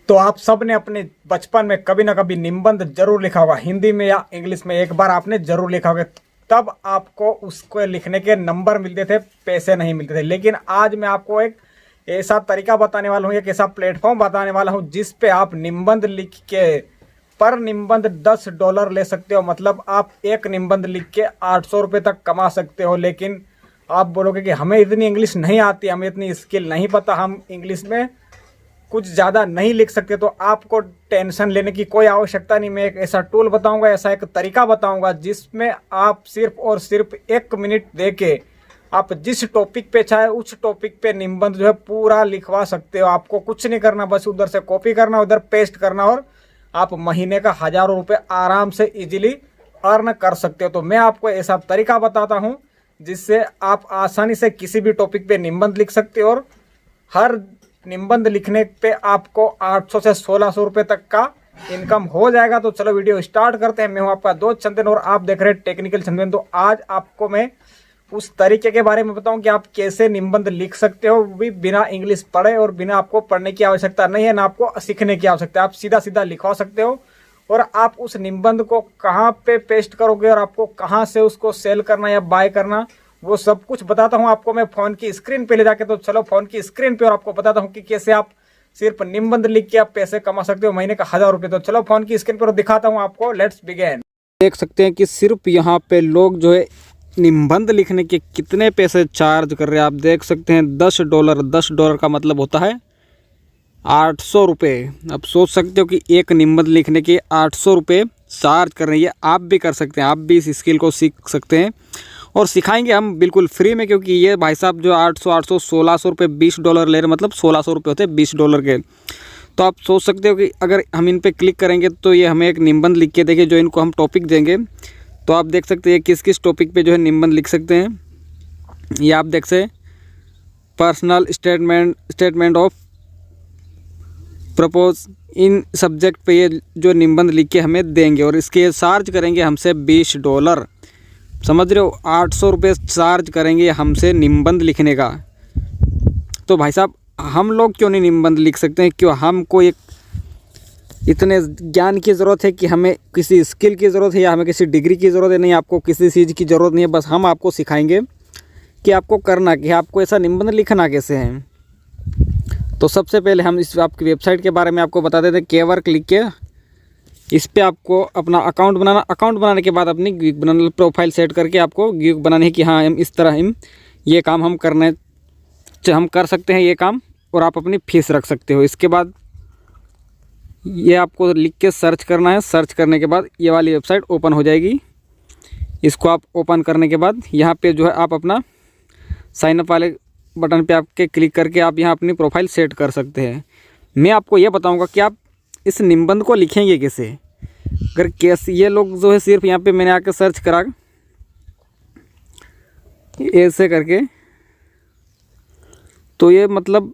तो आप सब ने अपने बचपन में कभी ना कभी निबंध जरूर लिखा होगा, हिंदी में या इंग्लिश में एक बार आपने जरूर लिखा होगा। तब आपको उसको लिखने के नंबर मिलते थे, पैसे नहीं मिलते थे। लेकिन आज मैं आपको एक ऐसा तरीका बताने वाला हूँ, एक ऐसा प्लेटफॉर्म बताने वाला हूँ जिस पे आप निबंध लिख के पर निबंध $10 ले सकते हो। मतलब आप एक निबंध लिख के 800 रुपये तक कमा सकते हो। लेकिन आप बोलोगे कि हमें इतनी इंग्लिश नहीं आती, हमें इतनी स्किल नहीं पता, हम इंग्लिश में कुछ ज़्यादा नहीं लिख सकते, तो आपको टेंशन लेने की कोई आवश्यकता नहीं। मैं एक ऐसा टूल बताऊंगा, ऐसा एक तरीका बताऊंगा जिसमें आप सिर्फ और सिर्फ 1 मिनट दे के आप जिस टॉपिक पे चाहे उस टॉपिक पे निबंध जो है पूरा लिखवा सकते हो। आपको कुछ नहीं करना, बस उधर से कॉपी करना, उधर पेस्ट करना, और आप महीने का हज़ारों रुपये आराम से इजीली अर्न कर सकते हो। तो मैं आपको ऐसा तरीका बताता हूँ जिससे आप आसानी से किसी भी टॉपिक पे निबंध लिख सकते हो, और हर निबंध लिखने पे आपको 800 से 1600 रुपये तक का इनकम हो जाएगा। तो चलो वीडियो स्टार्ट करते हैं। मैं हूं आपका दोस्त चंदन और आप देख रहे हैं टेक्निकल चंदन। तो आज आपको मैं उस तरीके के बारे में बताऊं कि आप कैसे निबंध लिख सकते हो, भी बिना इंग्लिश पढ़े, और बिना आपको पढ़ने की आवश्यकता नहीं है, ना आपको सीखने की आवश्यकता है। आप सीधा सीधा लिखवा सकते हो, और आप उस निबंध को कहाँ पे पेस्ट करोगे और आपको कहाँ से उसको सेल करना या बाय करना, वो सब कुछ बताता हूँ आपको मैं फ़ोन की स्क्रीन पे ले जाके। तो चलो फ़ोन की स्क्रीन पे और आपको बताता हूँ कि कैसे आप सिर्फ निबंध लिख के आप पैसे कमा सकते हो, महीने का 1000 रुपये। तो चलो फ़ोन की स्क्रीन पर दिखाता हूँ आपको। Let's begin. देख सकते हैं कि सिर्फ यहाँ पे लोग जो है निबंध लिखने के कितने पैसे चार्ज कर रहे हैं। आप देख सकते हैं $10 का मतलब होता है 800 रुपये। अब सोच सकते हो कि एक निबंध लिखने के 800 रुपये चार्ज कर रहे हैं। ये आप भी कर सकते हैं, आप भी इस स्किल को सीख सकते हैं, और सिखाएंगे हम बिल्कुल फ्री में। क्योंकि ये भाई साहब जो 800 1600 रुपये $20 ले रहे, मतलब 1600 रुपये होते हैं $20 के। तो आप सोच सकते हो कि अगर हम इन पे क्लिक करेंगे तो ये हमें एक निबंध लिख के देंगे, जो इनको हम टॉपिक देंगे। तो आप देख सकते हैं किस किस टॉपिक पे जो है निबंध लिख सकते हैं। ये आप देख सकते personal statement of propose, in subject पे ये जो निबंध लिख के हमें देंगे, और इसके चार्ज करेंगे हमसे $20। समझ रहे हो, 800 रुपये चार्ज करेंगे हमसे निबंध लिखने का। तो भाई साहब हम लोग क्यों नहीं निबंध लिख सकते हैं? क्यों हमको एक इतने ज्ञान की ज़रूरत है कि हमें किसी स्किल की ज़रूरत है या हमें किसी डिग्री की ज़रूरत है? नहीं, आपको किसी चीज़ की ज़रूरत नहीं है। बस हम आपको सिखाएंगे कि आपको करना कि आपको ऐसा निबंध लिखना कैसे है। तो सबसे पहले हम इस आपकी वेबसाइट के बारे में आपको बता देते हैं। केवर्क लिख के इस पे आपको अपना अकाउंट बनाना। अकाउंट बनाने के बाद अपनी गिग बनाना, प्रोफाइल सेट करके आपको गिग बनानी है कि हाँ हम इस तरह हम ये काम हम कर सकते हैं ये काम, और आप अपनी फीस रख सकते हो। इसके बाद ये आपको लिख के सर्च करना है। सर्च करने के बाद ये वाली वेबसाइट ओपन हो जाएगी। इसको आप ओपन करने के बाद यहाँ पे जो है आप अपना साइनअप वाले बटन पे आपके क्लिक करके आप यहाँ अपनी प्रोफाइल सेट कर सकते हैं। मैं आपको ये बताऊँगा कि आप इस निबंध को लिखेंगे कैसे। अगर कैसे ये लोग जो है सिर्फ यहाँ पे मैंने आके सर्च करा ऐसे करके, तो ये मतलब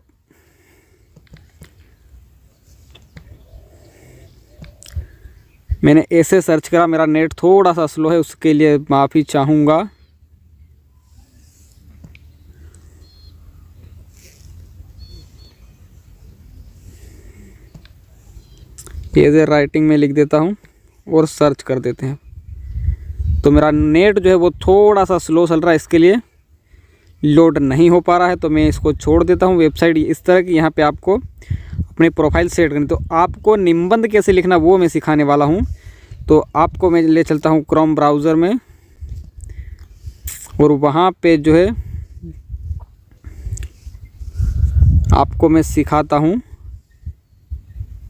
मैंने ऐसे सर्च करा। मेरा नेट थोड़ा सा स्लो है, उसके लिए माफ़ी चाहूँगा। एज राइटिंग में लिख देता हूँ और सर्च कर देते हैं। तो मेरा नेट जो है वो थोड़ा सा स्लो चल रहा है, इसके लिए लोड नहीं हो पा रहा है। तो मैं इसको छोड़ देता हूँ। वेबसाइट इस तरह की, यहाँ पे आपको अपनी प्रोफाइल सेट करनी। तो आपको निबंध कैसे लिखना वो मैं सिखाने वाला हूँ। तो आपको मैं ले चलता हूँ क्रोम ब्राउज़र में, और वहाँ पे जो है आपको मैं सिखाता हूँ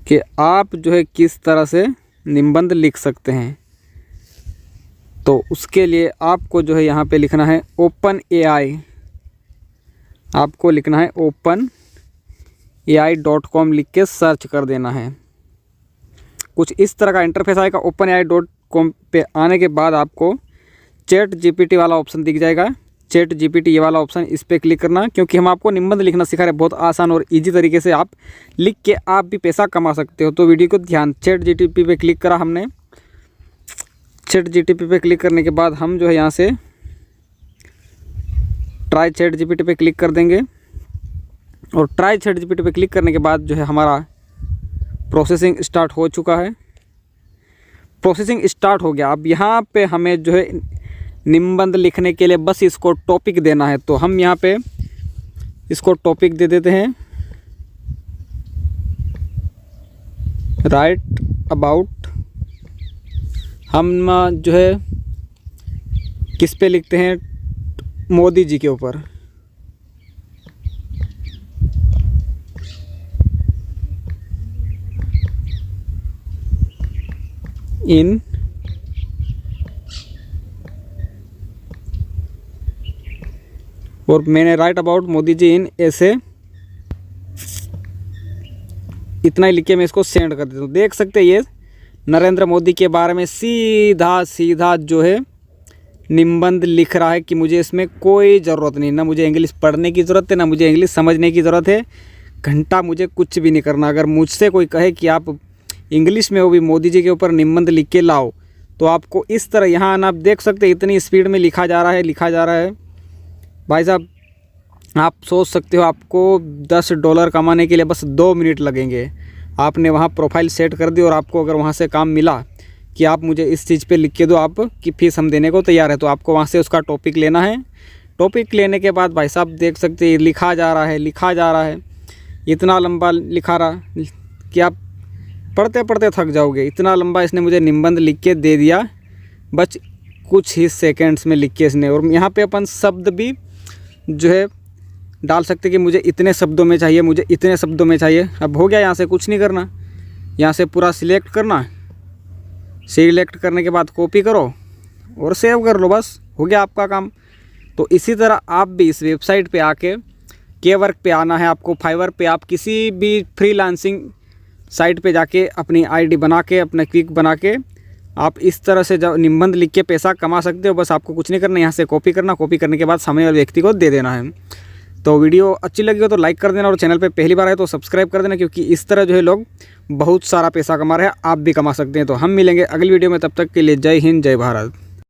कि आप जो है किस तरह से निबंध लिख सकते हैं। तो उसके लिए आपको जो है यहाँ पे लिखना है OpenAI। आपको लिखना है openai.com लिख के सर्च कर देना है। कुछ इस तरह का इंटरफेस आएगा। openai.com पे आने के बाद आपको ChatGPT वाला ऑप्शन दिख जाएगा। ChatGPT ये वाला ऑप्शन, इस पर क्लिक करना, क्योंकि हम आपको निबंध लिखना सिखा रहे हैं। बहुत आसान और इजी तरीके से आप लिख के आप भी पैसा कमा सकते हो। तो वीडियो को ध्यान, ChatGPT पे क्लिक करा हमने। ChatGPT पे क्लिक करने के बाद हम जो है यहाँ से ट्राई ChatGPT पे क्लिक कर देंगे, और ट्राई ChatGPT पे क्लिक करने के बाद जो है हमारा प्रोसेसिंग स्टार्ट हो चुका है, प्रोसेसिंग स्टार्ट हो गया। अब यहाँ पे हमें जो है निबंध लिखने के लिए बस इसको टॉपिक देना है, तो हम यहाँ पे इसको टॉपिक दे देते हैं, राइट अबाउट। हम जो है किस पे लिखते हैं, मोदी जी के ऊपर। इन और मैंने राइट अबाउट मोदी जी इन ऐसे इतना ही लिख के मैं इसको सेंड कर देता हूँ। देख सकते हैं ये नरेंद्र मोदी के बारे में सीधा सीधा जो है निबंध लिख रहा है कि मुझे इसमें कोई ज़रूरत नहीं, ना मुझे इंग्लिश पढ़ने की ज़रूरत है, ना मुझे इंग्लिश समझने की ज़रूरत है। घंटा मुझे कुछ भी नहीं करना। अगर मुझसे कोई कहे कि आप इंग्लिश में वो भी मोदी जी के ऊपर निबंध लिख के लाओ, तो आपको इस तरह यहाँ आना। आप देख सकते हैं इतनी स्पीड में लिखा जा रहा है भाई साहब। आप सोच सकते हो आपको $10 कमाने के लिए बस 2 मिनट लगेंगे। आपने वहाँ प्रोफाइल सेट कर दी और आपको अगर वहाँ से काम मिला कि आप मुझे इस चीज़ पे लिख के दो, आप की फ़ीस हम देने को तैयार है, तो आपको वहाँ से उसका टॉपिक लेना है। टॉपिक लेने के बाद भाई साहब देख सकते हैं लिखा जा रहा है, इतना लंबा लिखा रहा कि आप पढ़ते पढ़ते थक जाओगे। इतना लंबा इसने मुझे निबंध लिख के दे दिया बस कुछ ही सेकेंड्स में लिख के इसने। और यहाँ पे अपन शब्द भी जो है डाल सकते कि मुझे इतने शब्दों में चाहिए, मुझे इतने शब्दों में चाहिए। अब हो गया, यहाँ से कुछ नहीं करना, यहाँ से पूरा सिलेक्ट करना। सिलेक्ट करने के बाद कॉपी करो और सेव कर लो, बस हो गया आपका काम। तो इसी तरह आप भी इस वेबसाइट पे आके Kwork पे आना है आपको। फाइवर पे आप किसी भी फ्रीलांसिंग साइट पे जाके अपनी आईडी बना के, अपना क्विक बना के आप इस तरह से जब निबंध लिख के पैसा कमा सकते हो। बस आपको कुछ नहीं करना, यहाँ से कॉपी करना, कॉपी करने के बाद सामने वाले व्यक्ति को दे देना है। तो वीडियो अच्छी लगी हो तो लाइक कर देना और चैनल पे पहली बार आए तो सब्सक्राइब कर देना, क्योंकि इस तरह जो है लोग बहुत सारा पैसा कमा रहे हैं, आप भी कमा सकते हैं। तो हम मिलेंगे अगली वीडियो में, तब तक के लिए जय हिंद जय भारत।